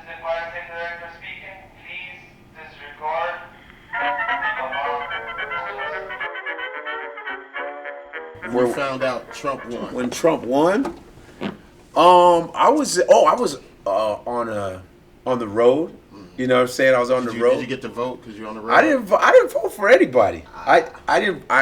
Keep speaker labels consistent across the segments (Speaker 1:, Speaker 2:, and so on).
Speaker 1: the parenting director speaking. Please disregard
Speaker 2: We found out Trump won.
Speaker 3: When Trump won, I was on the road. You know what I'm saying? I was on the road.
Speaker 2: Did you get to vote because you're on the road?
Speaker 3: I didn't vote for anybody. I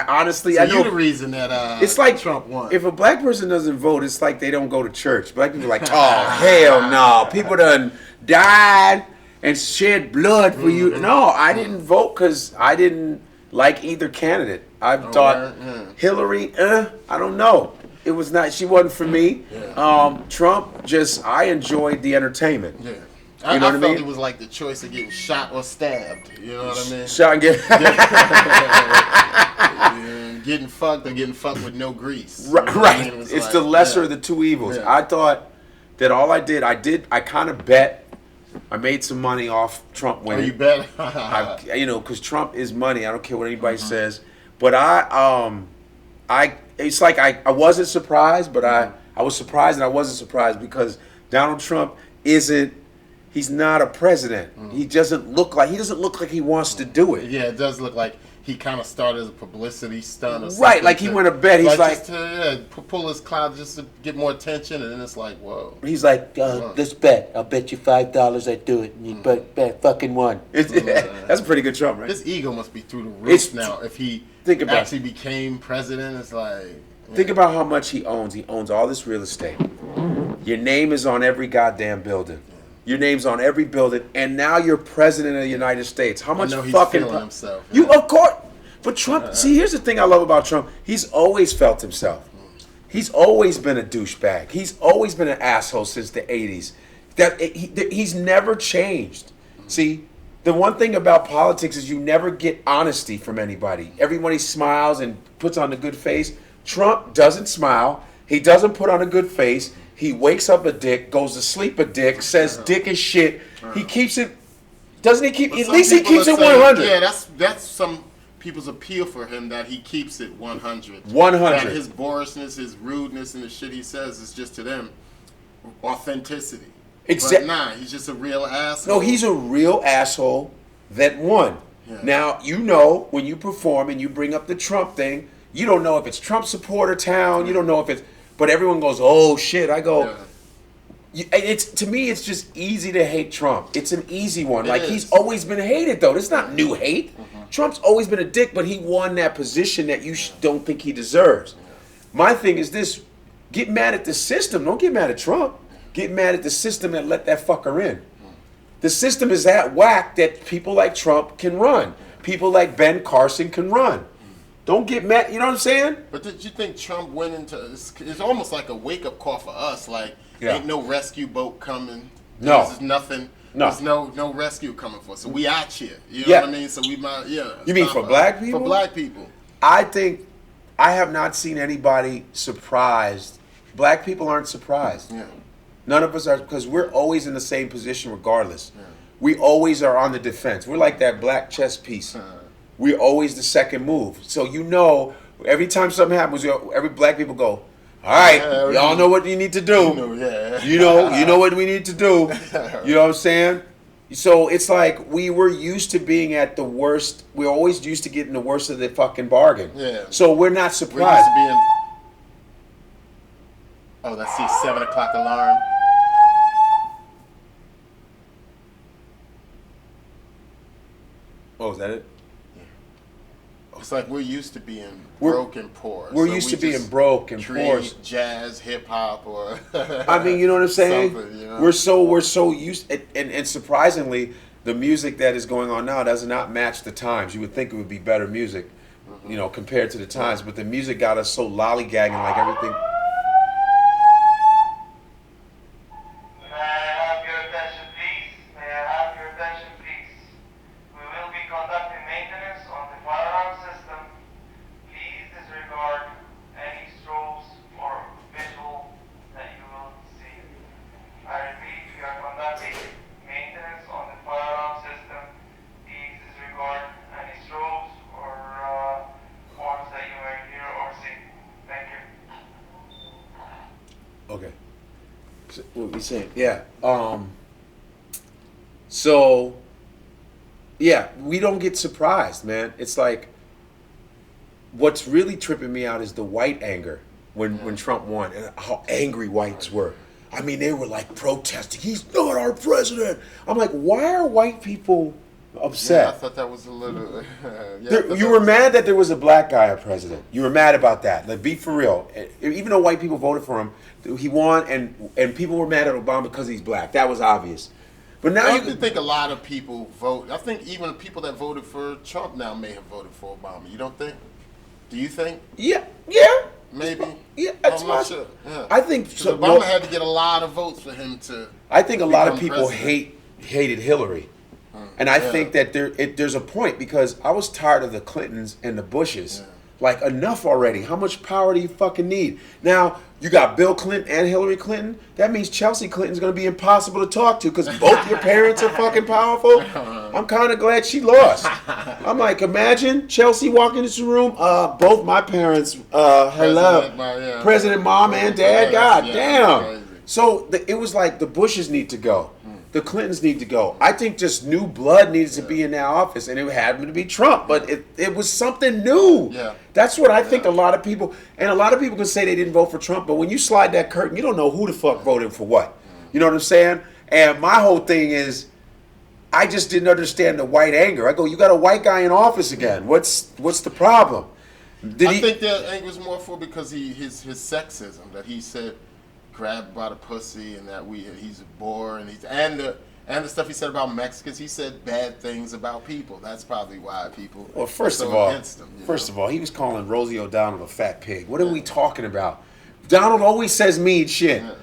Speaker 3: honestly.
Speaker 2: So
Speaker 3: I know
Speaker 2: you're the reason that
Speaker 3: it's like
Speaker 2: Trump won.
Speaker 3: If a black person doesn't vote, it's like they don't go to church. Black people are like, oh hell no, people done died and shed blood for you. No, I didn't vote because I didn't like either candidate. I thought Hillary. I don't know. It was not. She wasn't for me.
Speaker 2: Yeah.
Speaker 3: Trump. I enjoyed the entertainment.
Speaker 2: Yeah.
Speaker 3: You know what I mean?
Speaker 2: It was like the choice of getting shot or stabbed. You know what I mean?
Speaker 3: Shot and get
Speaker 2: getting fucked or getting fucked with no grease.
Speaker 3: Right.
Speaker 2: You know what I mean?
Speaker 3: It's
Speaker 2: like,
Speaker 3: the lesser of the two evils.
Speaker 2: Yeah.
Speaker 3: I thought that all I kind of bet. I made some money off Trump winning.
Speaker 2: Oh, you bet?
Speaker 3: Because Trump is money. I don't care what anybody says. But it's like I wasn't surprised, but I was surprised and I wasn't surprised because Donald Trump he's not a president. He doesn't look like he wants to do it.
Speaker 2: Yeah, it does look like he kind of started as a publicity stunt or something.
Speaker 3: Right, like he went to bed. He's like
Speaker 2: just to pull his clout just to get more attention, and then it's like, whoa.
Speaker 3: He's like, let's bet. I'll bet you $5 I do it, and you bet fucking won. That's a pretty good Trump, right?
Speaker 2: His ego must be through the roof now. If he actually became president, it's like.
Speaker 3: Think about how much he owns. He owns all this real estate. Your name is on every goddamn building. Your name's on every building, and now you're president of the United States. How much fucking
Speaker 2: feeling himself?
Speaker 3: You of course, but Trump. See, here's the thing I love about Trump. He's always felt himself. He's always been a douchebag. He's always been an asshole since the '80s. He's never changed. See, the one thing about politics is you never get honesty from anybody. Everybody smiles and puts on a good face. Trump doesn't smile. He doesn't put on a good face. He wakes up a dick, goes to sleep a dick, says dick is shit. He keeps it. Doesn't he keep? At least he keeps it 100.
Speaker 2: Yeah, that's some people's appeal for him, that he keeps it 100.
Speaker 3: 100.
Speaker 2: That his borishness, his rudeness, and the shit he says is just to them authenticity.
Speaker 3: Exactly.
Speaker 2: But nah, he's just a real asshole.
Speaker 3: No, he's a real asshole that won.
Speaker 2: Yeah.
Speaker 3: Now, when you perform and you bring up the Trump thing, you don't know if it's Trump supporter town. You don't know if it's. But everyone goes, oh shit. I go. Yeah. To me, it's just easy to hate Trump. It's an easy one. He's always been hated though. It's not new hate. Trump's always been a dick, but he won that position that you don't think he deserves. My thing is this: get mad at the system. Don't get mad at Trump. Get mad at the system that let that fucker in. The system is that whack that people like Trump can run. People like Ben Carson can run. Don't get mad. You know what I'm saying?
Speaker 2: But did you think Trump went into? It's almost like a wake up call for us. Like, ain't no rescue boat coming.
Speaker 3: No,
Speaker 2: there's nothing.
Speaker 3: No.
Speaker 2: There's no rescue coming for us. So we out here. You know what I mean? So we might. Yeah.
Speaker 3: You mean for black people?
Speaker 2: For black people.
Speaker 3: I think I have not seen anybody surprised. Black people aren't surprised.
Speaker 2: Yeah.
Speaker 3: None of us are, because we're always in the same position regardless. Yeah. We always are on the defense. We're like that black chess piece. We're always the second move. So every time something happens, every black people go, all right, y'all know what you need to do. You know what we need to do. You know what I'm saying? So it's like we were used to being at the worst. We're always used to getting the worst of the fucking bargain.
Speaker 2: Yeah.
Speaker 3: So we're not surprised.
Speaker 2: We're used to being. Oh, that's the 7:00 alarm.
Speaker 3: Oh, is that it?
Speaker 2: It's like we're used to being broke and poor.
Speaker 3: We're used to being broke and poor.
Speaker 2: Jazz, hip hop, or
Speaker 3: I mean, you know what I'm saying?
Speaker 2: You know?
Speaker 3: We're so used, and surprisingly, the music that is going on now does not match the times. You would think it would be better music, compared to the times, but the music got us so lollygagging, like everything. Okay. What we saying? Yeah. So, yeah, we don't get surprised, man. It's like, what's really tripping me out is the white anger when Trump won and how angry whites were. I mean, they were like protesting. He's not our president. I'm like, why are white people upset?
Speaker 2: Yeah, I thought that was a little.
Speaker 3: You were mad that there was a black guy a president. You were mad about that. Like, be for real. Even though white people voted for him, he won, and people were mad at Obama because he's black. That was obvious. But now
Speaker 2: I think a lot of people vote. I think even people that voted for Trump now may have voted for Obama. You don't think? Do you think?
Speaker 3: Yeah.
Speaker 2: Maybe.
Speaker 3: Yeah, that's
Speaker 2: I'm
Speaker 3: not
Speaker 2: not sure. Yeah.
Speaker 3: I think so,
Speaker 2: Obama had to get a lot of votes for him to.
Speaker 3: I think a lot of
Speaker 2: become
Speaker 3: people
Speaker 2: president.
Speaker 3: hated Hillary, and I think that there's a point because I was tired of the Clintons and the Bushes.
Speaker 2: Yeah.
Speaker 3: Like, enough already. How much power do you fucking need? Now you got Bill Clinton and Hillary Clinton. That means Chelsea Clinton's gonna be impossible to talk to because both your parents are fucking powerful. I'm kind of glad she lost. I'm like, imagine Chelsea walking into the room. Both my parents. Hello, President, Mom, and Dad. God damn.
Speaker 2: Crazy.
Speaker 3: So it was like the Bushes need to go. The Clintons need to go. I think just new blood needed to be in that office, and it happened to be Trump. But it was something new.
Speaker 2: Yeah.
Speaker 3: That's what I think a lot of people, and a lot of people can say they didn't vote for Trump, but when you slide that curtain, you don't know who the fuck voted for what. You know what I'm saying? And my whole thing is, I just didn't understand the white anger. I go, you got a white guy in office again. What's the problem?
Speaker 2: I think that anger was more for because his sexism that he said grabbed by the pussy and that he's a bore and the stuff he said about Mexicans. He said bad things about people. That's probably why people.
Speaker 3: Well, first of all, he was calling Rosie O'Donnell a fat pig. What are we talking about? Donald always says mean shit.
Speaker 2: Yeah.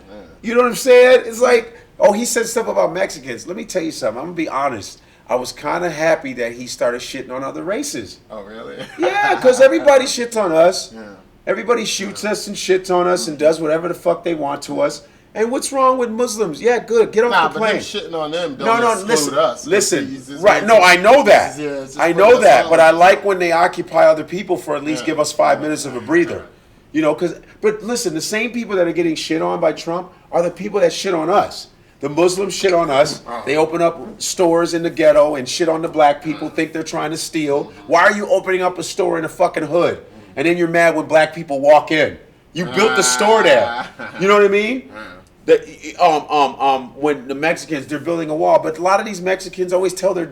Speaker 3: You know what I'm saying? It's like, oh, he said stuff about Mexicans. Let me tell you something. I'm gonna be honest. I was kind of happy that he started shitting on other races.
Speaker 2: Oh, really?
Speaker 3: Yeah, because everybody shits on us.
Speaker 2: Yeah.
Speaker 3: Everybody shoots us and shits on us and does whatever the fuck they want to us. And what's wrong with Muslims? Yeah, good. Get off the plane.
Speaker 2: But him shitting on them don't exclude us.
Speaker 3: Listen. Right. No, I know that. I know that. But I like when they occupy other people for at least give us 5 minutes of a breather. You know, but listen, the same people that are getting shit on by Trump are the people that shit on us. The Muslims shit on us. They open up stores in the ghetto and shit on the black people, think they're trying to steal. Why are you opening up a store in a fucking hood? And then you're mad when black people walk in. You built the store there. You know what I mean? When the Mexicans, they're building a wall, but a lot of these Mexicans always tell their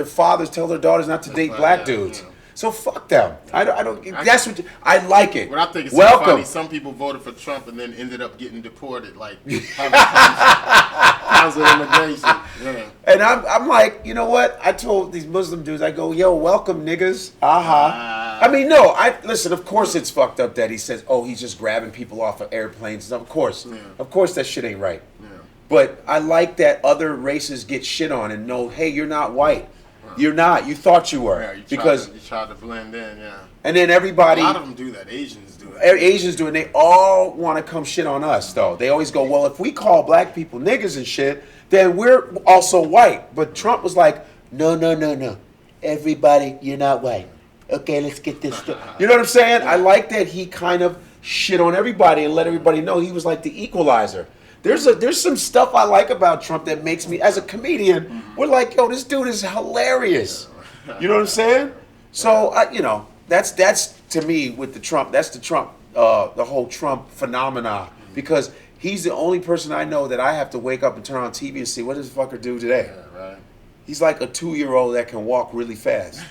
Speaker 3: fathers tell their daughters not to date black dudes. So fuck them. I don't. That's what I like it.
Speaker 2: What I think is
Speaker 3: welcome.
Speaker 2: So funny. Some people voted for Trump and then ended up getting deported, like having of immigration. Yeah.
Speaker 3: And I'm like, you know what? I told these Muslim dudes, I go, yo, welcome niggas. I mean, no. Listen. Of course, it's fucked up that he says, oh, he's just grabbing people off of airplanes. Of course, that shit ain't right.
Speaker 2: Yeah.
Speaker 3: But I like that other races get shit on and know, hey, you're not white. You're not. You thought you were.
Speaker 2: Yeah, you tried to blend in, yeah.
Speaker 3: And then everybody.
Speaker 2: A lot of them do that. Asians do it.
Speaker 3: Asians do it. And they all want to come shit on us, though. They always go, well, if we call black people niggas and shit, then we're also white. But Trump was like, no. Everybody, you're not white. Okay, let's get this. You know what I'm saying? I like that he kind of shit on everybody and let everybody know he was like the equalizer. There's some stuff I like about Trump that makes me, as a comedian, we're like, yo, this dude is hilarious. You know what I'm saying? So, that's to me with the Trump, that's the Trump, the whole Trump phenomena, because he's the only person I know that I have to wake up and turn on TV and see, what does this fucker do today?
Speaker 2: Yeah, right.
Speaker 3: He's like a 2-year-old that can walk really fast.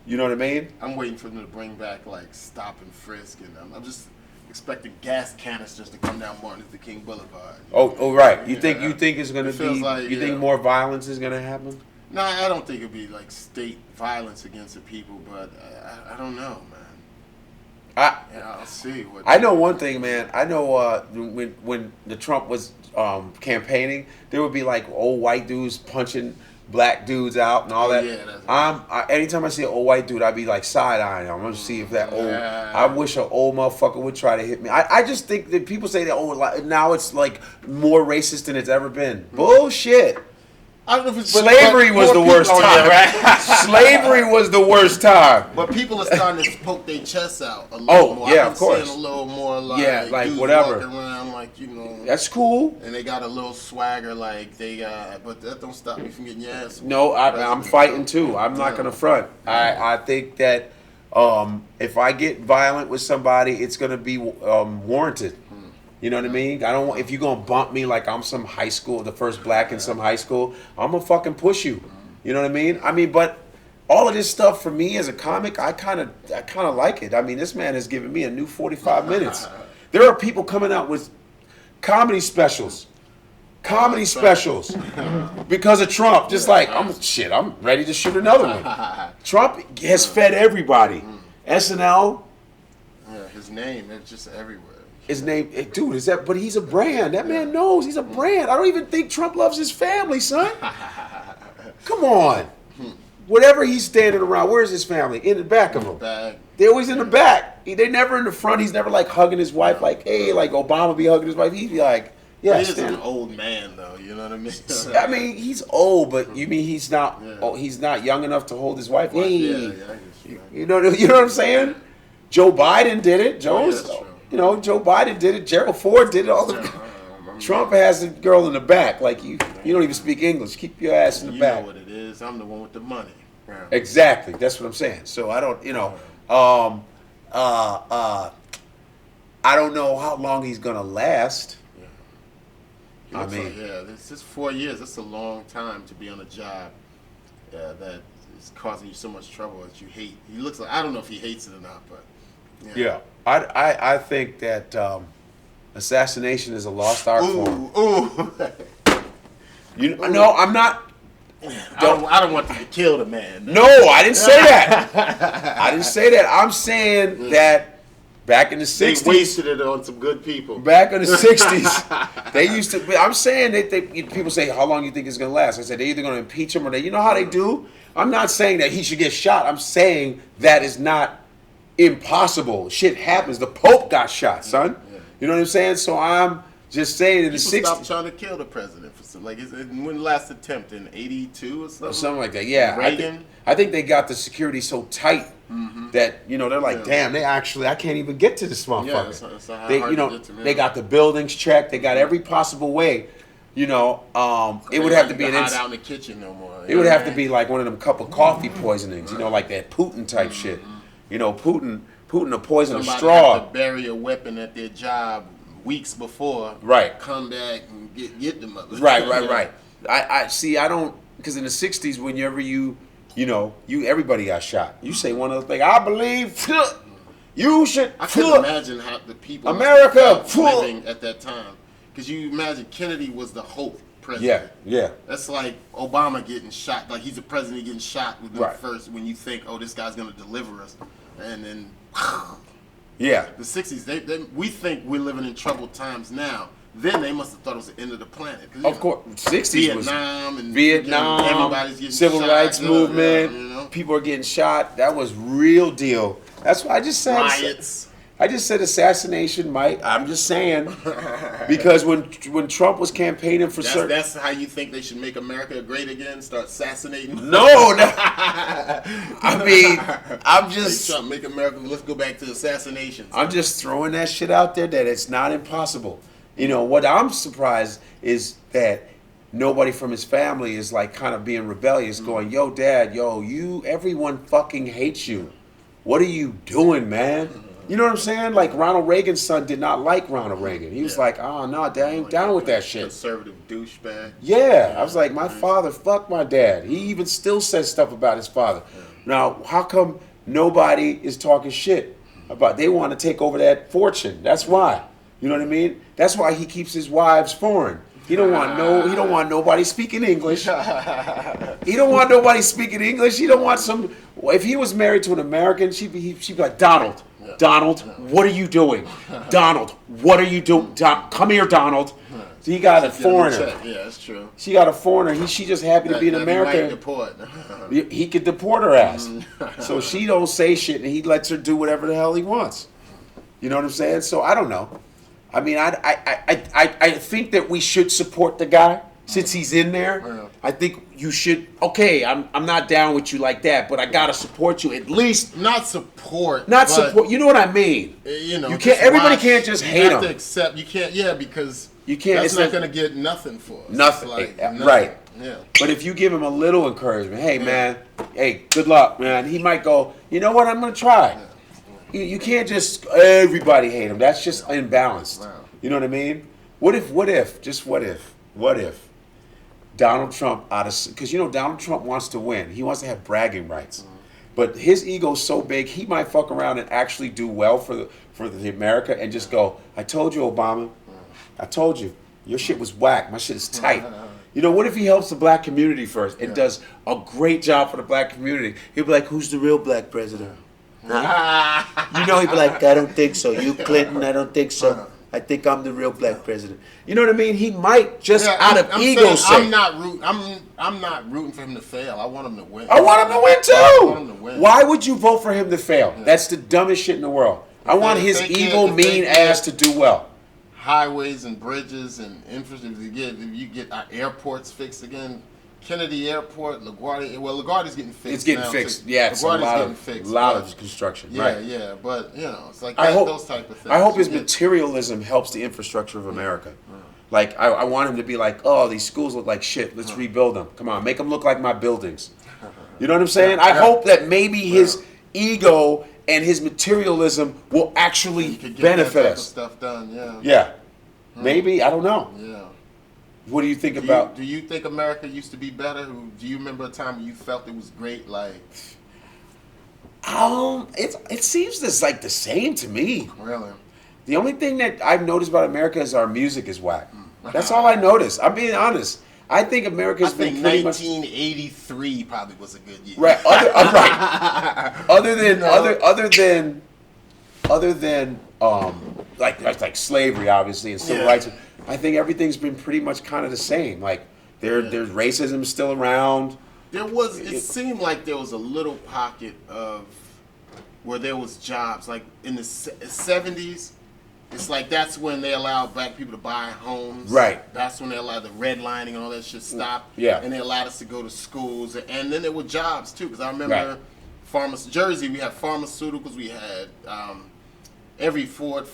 Speaker 3: You know what I mean?
Speaker 2: I'm waiting for them to bring back, like, stop and frisk, and I'm just expecting gas canisters to come down Martin Luther King Boulevard.
Speaker 3: Oh, right. You think it's going to be?
Speaker 2: Like,
Speaker 3: you think more violence is going to happen?
Speaker 2: No, I don't think it'd be like state violence against the people, but I don't know, man. I'll see.
Speaker 3: I know one thing, man. I know when the Trump was campaigning, there would be like old white dudes punching black dudes out and all that.
Speaker 2: Yeah,
Speaker 3: anytime I see an old white dude, I'd be like side-eyeing him. I'm going to see if that old... I wish an old motherfucker would try to hit me. I just think that people say that, now it's like more racist than it's ever been. Bullshit.
Speaker 2: I don't know if it's
Speaker 3: Slavery was the worst time. Right? Slavery was the worst time.
Speaker 2: But people are starting to poke their chests out a little more.
Speaker 3: Yeah, of course.
Speaker 2: Seeing a little more like,
Speaker 3: like
Speaker 2: dudes
Speaker 3: whatever.
Speaker 2: walking around like, you know.
Speaker 3: That's cool.
Speaker 2: And they got a little swagger, like they got, but that don't stop me from getting your ass.
Speaker 3: No, I'm fighting too. I'm not gonna front. I think that if I get violent with somebody, it's gonna be warranted. You know what I mean? I don't want, if you're gonna bump me like I'm some high school, the first black in some high school, I'm gonna fucking push you. You know what I mean? But all of this stuff for me as a comic, I kind of like it. I mean, this man has given me a new 45 minutes. There are people coming out with comedy specials because of Trump. Just like I'm ready to shoot another one. Trump has fed everybody. SNL.
Speaker 2: Yeah, his name is just everywhere.
Speaker 3: His name, dude, is that? But he's a brand. That man knows he's a brand. I don't even think Trump loves his family, son. Come on. Whatever he's standing around, where's his family? In the back of him. They're always in the back. They're never in the front. He's never like hugging his wife, like, hey, like Obama be hugging his wife. He'd be like, yeah.
Speaker 2: He is an old man, though. You know what I mean?
Speaker 3: I mean, he's old, but you mean he's not? Yeah. Oh, he's not young enough to hold his wife. Hey, you know what I'm saying? Joe Biden did it. Joe Biden did it. Gerald Ford did it. All the Trump has a girl in the back. Like you don't even speak English. Keep your ass in the back.
Speaker 2: You know what it is. I'm the one with the money. Right.
Speaker 3: Exactly. That's what I'm saying. So I don't, I don't know how long he's gonna last.
Speaker 2: I mean, this is 4 years. That's a long time to be on a job that is causing you so much trouble that you hate. He looks like, I don't know if he hates it or not, but
Speaker 3: I think that assassination is a lost art form. No, I'm not.
Speaker 2: I don't want to kill the man.
Speaker 3: No, I didn't say that. I didn't say that. I'm saying that back in the 60s.
Speaker 2: They wasted it on some good people.
Speaker 3: Back in the 60s, they used to. I'm saying that people say, how long do you think it's going to last? I said, they're either going to impeach him or you know how they do? I'm not saying that he should get shot. I'm saying that is not impossible. Shit happens. The Pope got shot, son. Yeah. You know what I'm saying? So I'm just saying in the 60s.
Speaker 2: People stopped trying to kill the president for some, like, when the last attempt in 82 or something?
Speaker 3: Or something like that, yeah.
Speaker 2: Reagan?
Speaker 3: I think they got the security so tight that, they're like, damn, I can't even get to this motherfucker.
Speaker 2: Yeah, that's how hard to get to,
Speaker 3: they got the buildings checked. They got every possible way. It would have to be
Speaker 2: hide out in the kitchen no more.
Speaker 3: It would have to be like one of them cup of coffee poisonings, like that Putin type shit. Putin to poison a straw.
Speaker 2: Somebody have to bury a weapon at their job weeks before.
Speaker 3: Right.
Speaker 2: Come back and get the mother.
Speaker 3: Right. I see. I don't, because in the 60s, whenever everybody got shot. You say one of the things. I believe you should.
Speaker 2: I can imagine how the people
Speaker 3: America
Speaker 2: living at that time. Because you imagine Kennedy was the hope president.
Speaker 3: Yeah.
Speaker 2: That's like Obama getting shot. Like he's the president getting shot within the first, when you think, oh, this guy's going to deliver us. And then,
Speaker 3: the
Speaker 2: 60s, we think we're living in troubled times now. Then they must have thought it was the end of the planet.
Speaker 3: Of course. 60s
Speaker 2: Vietnam, everybody's getting
Speaker 3: civil
Speaker 2: shot,
Speaker 3: rights movement, people are getting shot. That was real deal. That's why I just said
Speaker 2: riots.
Speaker 3: I just said assassination, Mike. I'm just saying, because when Trump was campaigning for
Speaker 2: that's how you think they should make America great again? Start assassinating?
Speaker 3: No. I mean, I'm just
Speaker 2: Trump, make America. Let's go back to assassinations.
Speaker 3: I'm just throwing that shit out there that it's not impossible. What I'm surprised is that nobody from his family is like kind of being rebellious, going, "Yo, Dad, everyone fucking hates you. What are you doing, man?" You know what I'm saying? Like Ronald Reagan's son did not like Ronald Reagan. He was like, "Oh no, Dad, I ain't down with that shit."
Speaker 2: Conservative douchebag.
Speaker 3: Yeah, I was like, my father fucked my dad. He even still says stuff about his father. Now, how come nobody is talking shit about? They want to take over that fortune. That's why. You know what I mean? That's why he keeps his wives foreign. He don't want nobody speaking English. He don't want nobody speaking English. He don't want some. If he was married to an American, she'd be like, Donald, what are you doing? Donald, what are you doing? Come here, Donald. So he got a foreigner.
Speaker 2: Yeah, that's true.
Speaker 3: She got a foreigner. She just happy to be an American. He could deport her ass. So she don't say shit, and he lets her do whatever the hell he wants. You know what I'm saying? So I don't know. I mean, I think that we should support the guy. since he's in there,
Speaker 2: Yeah.
Speaker 3: I think you should. Okay, I'm not down with you like that, but I gotta support you at least.
Speaker 2: Not support.
Speaker 3: Not
Speaker 2: but,
Speaker 3: support. You know what I mean?
Speaker 2: You know,
Speaker 3: you
Speaker 2: just
Speaker 3: can't. Everybody
Speaker 2: watch,
Speaker 3: can't just
Speaker 2: you
Speaker 3: hate
Speaker 2: have
Speaker 3: him.
Speaker 2: to accept. You can't. Yeah, because
Speaker 3: You can't.
Speaker 2: That's
Speaker 3: It's
Speaker 2: not
Speaker 3: like-
Speaker 2: going to get nothing for us.
Speaker 3: Nothing.
Speaker 2: It's like nothing.
Speaker 3: Right.
Speaker 2: Yeah.
Speaker 3: But if you give him a little encouragement, hey man, hey, good luck, man. He might go, you know what? I'm gonna try. You can't just everybody hate him. That's just imbalanced.
Speaker 2: Wow.
Speaker 3: You know what I mean? What if Donald Trump because you know Donald Trump wants to win. He wants to have bragging rights. But his ego's so big, he might fuck around and actually do well for the America and just go, I told you, Obama. I told you. Your shit was whack. My shit is tight. You know, what if he helps the black community first and does a great job for the black community? He'll be like, who's the real black president? Huh? You know, he'd be like, I don't think so. You, Clinton, I don't think so. I think I'm the real black president. You know what I mean? He might just out of ego say.
Speaker 2: I'm not rooting for him to fail. I want him to win.
Speaker 3: I want him to win too.
Speaker 2: I want him to win.
Speaker 3: Why would you vote for him to fail? That's the dumbest shit in the world. I want
Speaker 2: If
Speaker 3: his
Speaker 2: they
Speaker 3: evil,
Speaker 2: can't- if they
Speaker 3: mean
Speaker 2: can't-
Speaker 3: ass to do well.
Speaker 2: Highways and bridges and infrastructure. If you get our airports fixed again, Kennedy Airport, LaGuardia. Well, LaGuardia's getting fixed.
Speaker 3: It's getting
Speaker 2: now,
Speaker 3: fixed.
Speaker 2: too.
Speaker 3: Yeah, it's a
Speaker 2: LaGuardia's
Speaker 3: lot
Speaker 2: getting
Speaker 3: of
Speaker 2: fixed.
Speaker 3: of construction.
Speaker 2: Yeah,
Speaker 3: Right.
Speaker 2: yeah, but you know, it's like
Speaker 3: I hope
Speaker 2: those type of things.
Speaker 3: I hope his
Speaker 2: You get-
Speaker 3: materialism helps the infrastructure of America. Like I want him to be like, oh, these schools look like shit. Let's rebuild them. Come on, make them look like my buildings. You know what I'm saying? I hope that maybe his ego and his materialism will actually
Speaker 2: could get
Speaker 3: benefit
Speaker 2: that type of
Speaker 3: us.
Speaker 2: stuff done. Yeah.
Speaker 3: Yeah, maybe I don't know.
Speaker 2: Yeah.
Speaker 3: What do you think
Speaker 2: Do
Speaker 3: about?
Speaker 2: you think America used to be better? Do you remember a time when you felt it was great? Like,
Speaker 3: It seems this like the same to me.
Speaker 2: really?
Speaker 3: The only thing that I've noticed about America is our music is whack. That's all I noticed. I'm being honest. I think
Speaker 2: I
Speaker 3: America's been
Speaker 2: think
Speaker 3: pretty much
Speaker 2: 1983 probably was a good year.
Speaker 3: right. Right. Other than like slavery, obviously, and civil rights. I think everything's been pretty much kind of the same. Like there's racism still around.
Speaker 2: It seemed like there was a little pocket of where there was jobs. Like in the 70s, it's like that's when they allowed black people to buy homes.
Speaker 3: Right.
Speaker 2: That's when they allowed the redlining and all that shit stop.
Speaker 3: Yeah.
Speaker 2: And they allowed us to go to schools. And then there were jobs too, because I remember Jersey, we had pharmaceuticals, we had every Ford,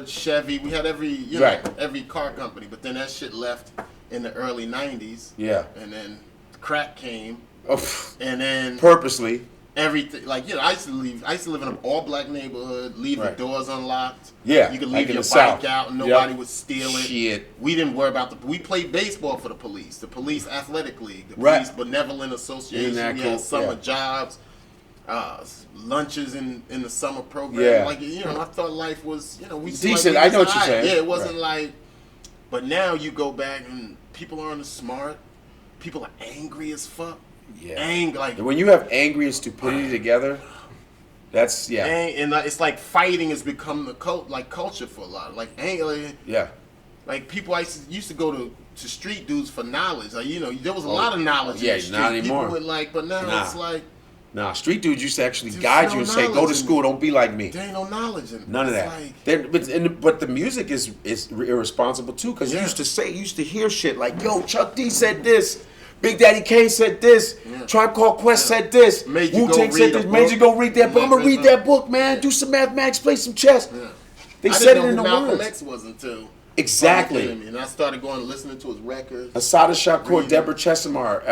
Speaker 2: Chevy, we had every car company. But then that shit left in the early 90s.
Speaker 3: Yeah.
Speaker 2: And then crack came.
Speaker 3: Oh,
Speaker 2: And then
Speaker 3: purposely.
Speaker 2: everything, like, you know, I used to live in an all black neighborhood, leave the doors unlocked.
Speaker 3: Yeah,
Speaker 2: You could
Speaker 3: like
Speaker 2: leave
Speaker 3: in
Speaker 2: your
Speaker 3: the
Speaker 2: bike
Speaker 3: South.
Speaker 2: out and nobody would steal it.
Speaker 3: Shit.
Speaker 2: We didn't worry about we played baseball for the police athletic league, the
Speaker 3: Right.
Speaker 2: police benevolent association.
Speaker 3: Isn't that
Speaker 2: We
Speaker 3: cool?
Speaker 2: had summer
Speaker 3: Yeah.
Speaker 2: jobs, lunches in the summer program.
Speaker 3: Yeah.
Speaker 2: Like, you know, I thought life was, you know,
Speaker 3: Decent. I know what you're saying.
Speaker 2: Yeah, it wasn't
Speaker 3: Right.
Speaker 2: like, but now you go back and people aren't as smart. People are angry as fuck.
Speaker 3: Yeah.
Speaker 2: Like,
Speaker 3: When you have angry and stupidity together, that's
Speaker 2: and it's like fighting has become the culture for a lot. Like anger,
Speaker 3: yeah.
Speaker 2: like people used to go to street dudes for knowledge. Like, you know, there was a lot of knowledge.
Speaker 3: yeah,
Speaker 2: in the street.
Speaker 3: not anymore.
Speaker 2: People would but now
Speaker 3: Nah.
Speaker 2: it's like
Speaker 3: Nah, street dudes used to actually
Speaker 2: There's
Speaker 3: guide
Speaker 2: no
Speaker 3: you and say, "Go to
Speaker 2: knowledge
Speaker 3: school. Don't be like me."
Speaker 2: there ain't no knowledge in it.
Speaker 3: None of
Speaker 2: It's
Speaker 3: that.
Speaker 2: like-
Speaker 3: But the music is irresponsible too, because you used to hear shit like, "Yo, Chuck D said this, Big Daddy Kane said this, Tribe Called Quest said this,
Speaker 2: Made you go
Speaker 3: Wu-Tang said
Speaker 2: read a
Speaker 3: this, made you go read that book. I'm gonna read that book, man. Do some mathematics, play some chess." They
Speaker 2: I
Speaker 3: said
Speaker 2: didn't
Speaker 3: it in
Speaker 2: know
Speaker 3: the
Speaker 2: who Malcolm
Speaker 3: words.
Speaker 2: X was until
Speaker 3: Exactly.
Speaker 2: Public Enemy, and I started going and listening to his records.
Speaker 3: Asada Shakur,
Speaker 2: Reading.
Speaker 3: Deborah Chesimar,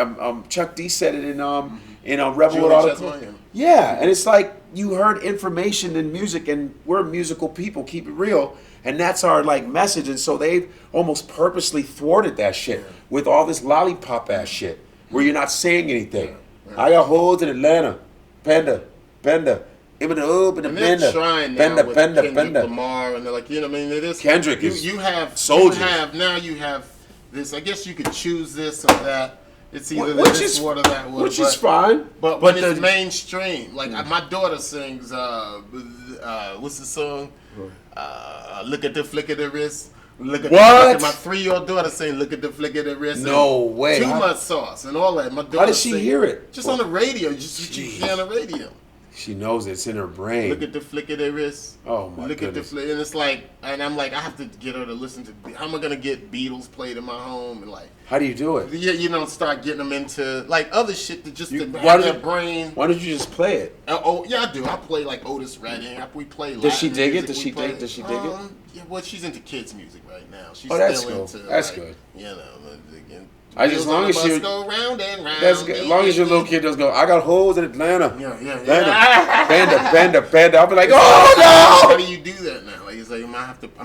Speaker 3: Chuck D said it in Rebel
Speaker 2: Julie
Speaker 3: Without a
Speaker 2: Chestnut,
Speaker 3: Cause. Yeah, and it's like you heard information in music, and we're musical people. Keep it real, and that's our like message. And so they've almost purposely thwarted that shit with all this lollipop ass shit, where you're not saying anything. I got hoes in Atlanta, Bender, even the up and the
Speaker 2: And they're
Speaker 3: Bender,
Speaker 2: trying now with Kendrick
Speaker 3: Bender.
Speaker 2: Lamar, and they're like, you know, what I mean, it is
Speaker 3: Kendrick
Speaker 2: you,
Speaker 3: is
Speaker 2: you have
Speaker 3: soldiers.
Speaker 2: You have this. I guess you could choose this or that. It's either
Speaker 3: Which
Speaker 2: this
Speaker 3: is-
Speaker 2: or that one.
Speaker 3: Which is fine,
Speaker 2: But when it's mainstream, like my daughter sings, what's the song? Look at the flick of the wrist. Look at my 3-year-old daughter saying, "Look at the flick of the wrist."
Speaker 3: No way.
Speaker 2: Too much sauce and all that. My daughter
Speaker 3: How did she hear it?
Speaker 2: Just on the radio. Just what you hear on the radio.
Speaker 3: She knows it's in her brain.
Speaker 2: Look at the flick of their wrist.
Speaker 3: Oh my
Speaker 2: Look
Speaker 3: goodness.
Speaker 2: at the flick, and it's like, and I'm like, I have to get her to listen to. How am I gonna get Beatles played in my home and like?
Speaker 3: How do you do it?
Speaker 2: Yeah, start getting them into like other shit that just to
Speaker 3: why
Speaker 2: have
Speaker 3: don't
Speaker 2: their
Speaker 3: you-
Speaker 2: brain.
Speaker 3: Why don't you just play it?
Speaker 2: Oh yeah, I do. I play like Otis Redding. We play.
Speaker 3: Does she
Speaker 2: Latin
Speaker 3: dig it?
Speaker 2: music.
Speaker 3: Does
Speaker 2: We
Speaker 3: she
Speaker 2: play-
Speaker 3: dig? Does she dig it?
Speaker 2: Yeah, well, she's into kids music right now. She's
Speaker 3: Oh, that's
Speaker 2: still
Speaker 3: cool.
Speaker 2: into.
Speaker 3: That's
Speaker 2: like,
Speaker 3: good.
Speaker 2: You know, again.
Speaker 3: As long as you.
Speaker 2: go round and round.
Speaker 3: That's good. As long as your little kid doesn't go, I got hoes in Atlanta.
Speaker 2: Yeah.
Speaker 3: Banda. I'll be like,
Speaker 2: How
Speaker 3: oh
Speaker 2: do you do that now? Like, it's like I'm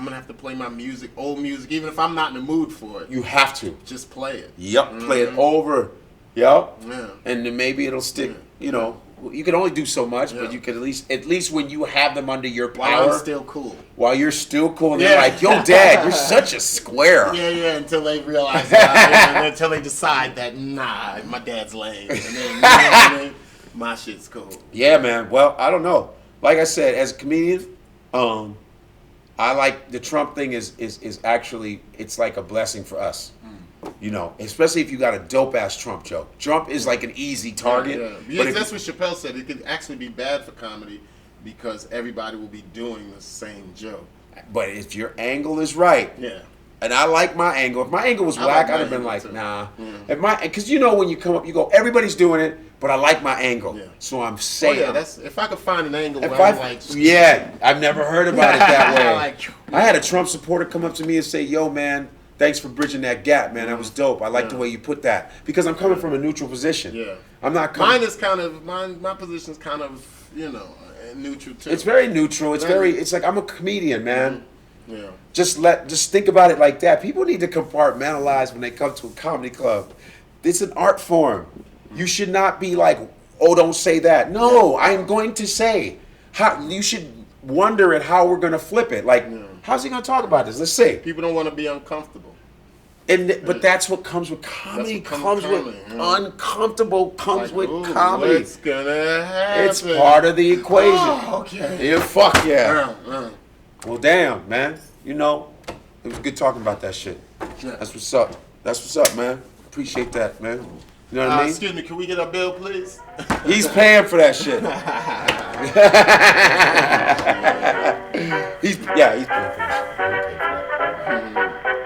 Speaker 2: gonna have to play my music, old music, even if I'm not in the mood for it.
Speaker 3: no! You have to.
Speaker 2: Just play it.
Speaker 3: Yep. Play it over. Yep.
Speaker 2: Yeah.
Speaker 3: And then maybe it'll stick. You know, you can only do so much, but you can at least when you have them under your
Speaker 2: While
Speaker 3: power,
Speaker 2: I'm still cool.
Speaker 3: while you're still cool, and they're like, yo, Dad, you're such a square.
Speaker 2: Yeah, until they realize that, until they decide that, nah, my dad's lame. And then, you know what I mean? My shit's cool.
Speaker 3: Yeah, man. Well, I don't know. Like I said, as a comedian, I like the Trump thing is actually, it's like a blessing for us. You know, especially if you got a dope ass Trump joke. Trump is like an easy target.
Speaker 2: Yeah.
Speaker 3: But if
Speaker 2: That's what Chappelle said. It could actually be bad for comedy because everybody will be doing the same joke.
Speaker 3: But if your angle is right,
Speaker 2: Yeah.
Speaker 3: and I like my angle. If my angle was
Speaker 2: I
Speaker 3: whack,
Speaker 2: like my
Speaker 3: I'd have been
Speaker 2: angle
Speaker 3: like,
Speaker 2: too.
Speaker 3: nah.
Speaker 2: Yeah.
Speaker 3: Because you know when you come up, you go, everybody's doing it, but I like my angle.
Speaker 2: Yeah.
Speaker 3: So I'm
Speaker 2: Oh
Speaker 3: saying.
Speaker 2: yeah, that's if I could find an angle
Speaker 3: If
Speaker 2: where I'm
Speaker 3: I,
Speaker 2: like,
Speaker 3: yeah, I've never heard about it that way.
Speaker 2: Like,
Speaker 3: I had a Trump supporter come up to me and say, "Yo, man, thanks for bridging that gap, man. That was dope. I like the way you put that because I'm coming from a neutral position.
Speaker 2: Yeah.
Speaker 3: I'm not coming.
Speaker 2: mine is kind of my position's kind of neutral too.
Speaker 3: It's very neutral. It's like I'm a comedian, man.
Speaker 2: Yeah.
Speaker 3: Just think about it like that. People need to compartmentalize when they come to a comedy club. It's an art form. You should not be like, oh, don't say that. No, I'm going to say. How you should wonder at how we're going to flip it. Like, how's he going to talk about this? Let's see.
Speaker 2: People don't want to be uncomfortable.
Speaker 3: But that's what comes with comedy.
Speaker 2: That's what
Speaker 3: Comes
Speaker 2: comes
Speaker 3: with
Speaker 2: with comedy,
Speaker 3: uncomfortable. Comes
Speaker 2: Like,
Speaker 3: with
Speaker 2: ooh,
Speaker 3: comedy.
Speaker 2: What's gonna happen?
Speaker 3: It's part of the equation.
Speaker 2: Oh, okay.
Speaker 3: Yeah, fuck yeah.
Speaker 2: Uh.
Speaker 3: Well, damn, man. You know, it was good talking about that shit.
Speaker 2: Yeah.
Speaker 3: That's what's up. That's what's up, man. Appreciate that, man. You know what I mean?
Speaker 2: Excuse me, can we get our bill, please?
Speaker 3: He's paying for that shit. he's paying for that shit.